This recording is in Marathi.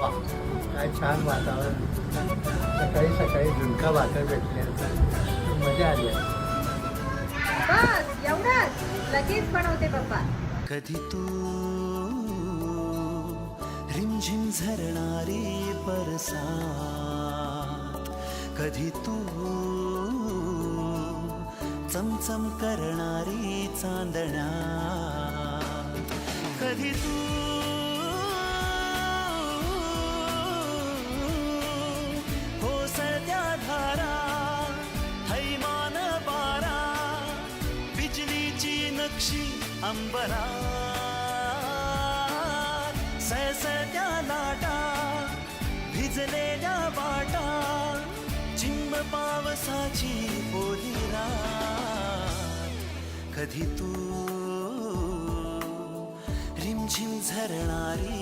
वा, काय छान वातावरण. सकाळी सकाळी झुणका भाकर भेटले तर मजा आली आहे. बस एवढंच, लगेच बनवते पप्पा. कधी तू रिमझिम झरणारी बरसात, कधी तू चमचम करणारी चांदण्या, कधी तू कोसळत्या धारा, थैमान बारा, बिजलीची नक्षी अंबरा, सळसळत्या लाटा, भिजलेल्या वाटा, चिंब पावसाची ओली रात, कधी तू रिमझिम झरणारी